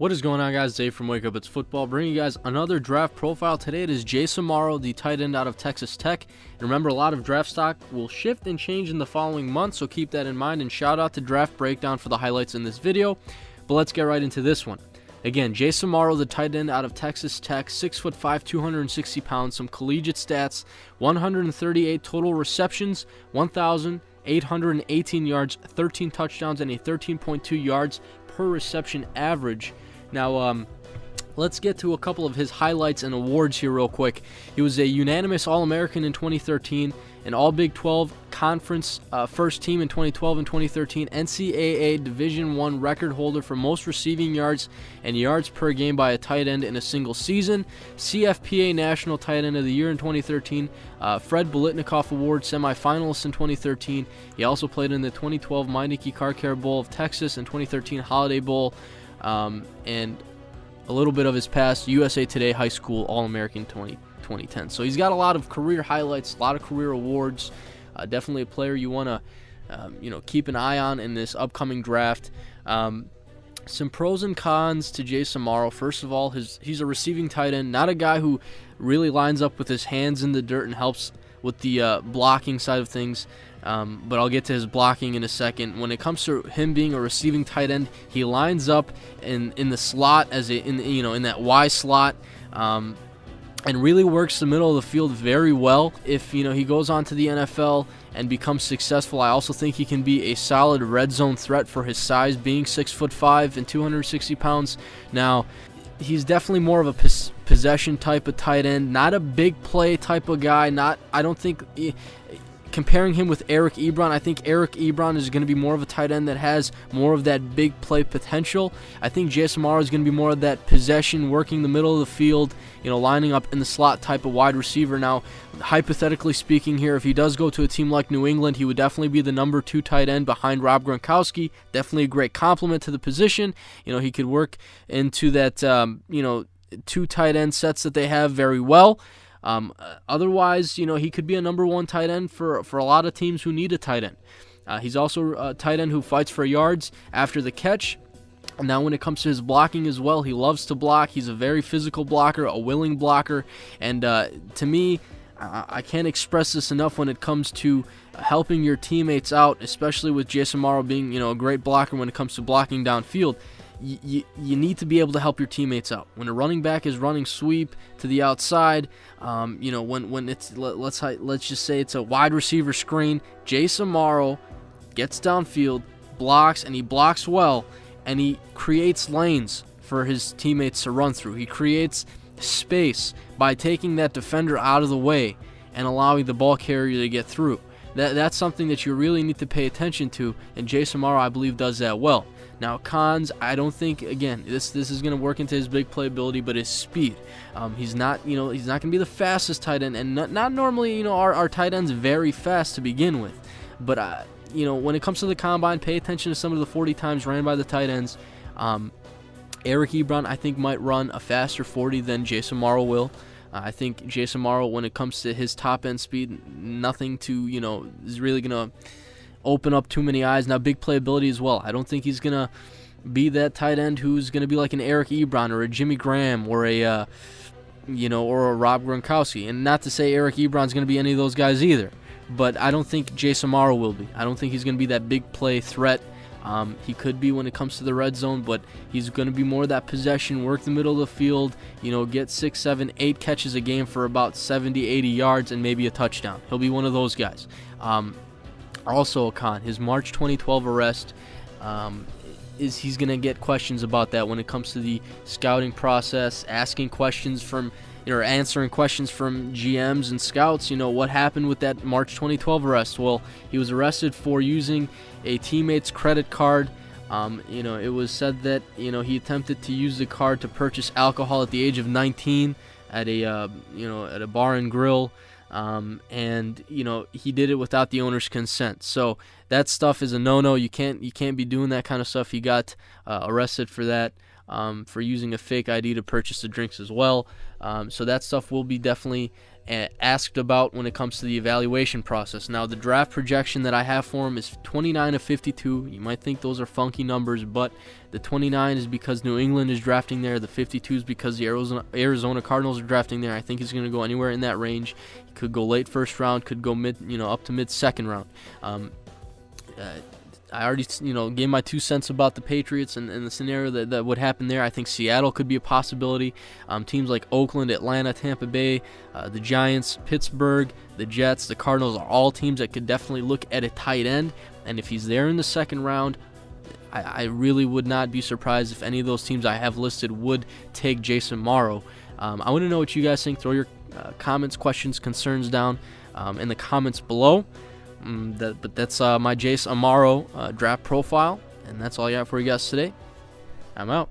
What is going on, guys? Dave from Wake Up It's Football, bringing you guys another draft profile. Today it is Jace Amaro, the tight end out of Texas Tech. And remember, a lot of draft stock will shift and change in the following month, so keep that in mind. And shout out to Draft Breakdown for the highlights in this video. But let's get right into this one. Again, Jace Amaro, the tight end out of Texas Tech, 6'5", 260 pounds, some collegiate stats, 138 total receptions, 1,818 yards, 13 touchdowns, and a 13.2 yards per reception average. Now, let's get to a couple of his highlights and awards here real quick. He was a unanimous All-American in 2013, an All-Big 12 Conference first team in 2012 and 2013, NCAA Division I record holder for most receiving yards and yards per game by a tight end in a single season, CFPA National Tight End of the Year in 2013, Fred Biletnikoff Award semifinalist in 2013. He also played in the 2012 Meineke Car Care Bowl of Texas and 2013 Holiday Bowl. And a little bit of his past, USA Today High School All-American 2010. So he's got a lot of career highlights, a lot of career awards. Definitely a player you want to keep an eye on in this upcoming draft. Some pros and cons to Jace Amaro. First of all, he's a receiving tight end, not a guy who really lines up with his hands in the dirt and helps with the blocking side of things. But I'll get to his blocking in a second. When it comes to him being a receiving tight end, he lines up in the slot in that Y slot, and really works the middle of the field very well. If he goes on to the NFL and becomes successful, I also think he can be a solid red zone threat for his size, being 6'5" and 260 pounds. Now, he's definitely more of a possession type of tight end, not a big play type of guy. I don't think. Comparing him with Eric Ebron, I think Eric Ebron is going to be more of a tight end that has more of that big play potential. I think Jace Amaro is going to be more of that possession, working the middle of the field, lining up in the slot type of wide receiver. Now, hypothetically speaking here, if he does go to a team like New England, he would definitely be the number 2 tight end behind Rob Gronkowski. Definitely a great compliment to the position. He could work into that, 2 tight end sets that they have very well. Otherwise, he could be a number 1 tight end for a lot of teams who need a tight end. He's also a tight end who fights for yards after the catch. And now when it comes to his blocking as well, he loves to block. He's a very physical blocker, a willing blocker. And to me, I can't express this enough when it comes to helping your teammates out, especially with Jace Amaro being, a great blocker when it comes to blocking downfield. You need to be able to help your teammates out. When a running back is running sweep to the outside, when it's let's just say it's a wide receiver screen, Jace Amaro gets downfield, blocks, and he blocks well, and he creates lanes for his teammates to run through. He creates space by taking that defender out of the way and allowing the ball carrier to get through. That's something that you really need to pay attention to, and Jace Amaro, I believe, does that well. Now, cons, I don't think, again, this is going to work into his big play ability, but his speed. He's not going to be the fastest tight end, and not normally, our tight ends very fast to begin with. But, when it comes to the combine, pay attention to some of the 40 times ran by the tight ends. Eric Ebron, I think, might run a faster 40 than Jace Amaro will. I think Jace Amaro, when it comes to his top-end speed, nothing to, is really going to open up too many eyes. Now, big playability as well. I don't think he's going to be that tight end who's going to be like an Eric Ebron or a Jimmy Graham or a Rob Gronkowski. And not to say Eric Ebron's going to be any of those guys either, but I don't think Jace Amaro will be. I don't think he's going to be that big play threat. He could be when it comes to the red zone, but he's going to be more of that possession, work the middle of the field, get 6, 7, 8 catches a game for about 70, 80 yards and maybe a touchdown. He'll be one of those guys. Also a con, his March 2012 arrest, he's going to get questions about that when it comes to the scouting process, asking questions from, or answering questions from GMs and scouts. What happened with that March 2012 arrest? Well, he was arrested for using a teammate's credit card. It was said that, he attempted to use the card to purchase alcohol at the age of 19 at a bar and grill. And he did it without the owner's consent. So that stuff is a no-no. You can't be doing that kind of stuff. He got arrested for that. for using a fake ID to purchase the drinks as well. So that stuff will be definitely asked about when it comes to the evaluation process. Now, the draft projection that I have for him is 29 of 52. You might think those are funky numbers, but the 29 is because New England is drafting there. The 52 is because the Arizona Cardinals are drafting there. I think he's going to go anywhere in that range. He could go late first round, could go mid, up to mid second round. I already, gave my 2 cents about the Patriots and the scenario that would happen there. I think Seattle could be a possibility. Teams like Oakland, Atlanta, Tampa Bay, the Giants, Pittsburgh, the Jets, the Cardinals are all teams that could definitely look at a tight end. And if he's there in the second round, I really would not be surprised if any of those teams I have listed would take Jace Amaro. I want to know what you guys think. Throw your comments, questions, concerns down in the comments below. But that's my Jace Amaro draft profile, and that's all I got for you guys today. I'm out.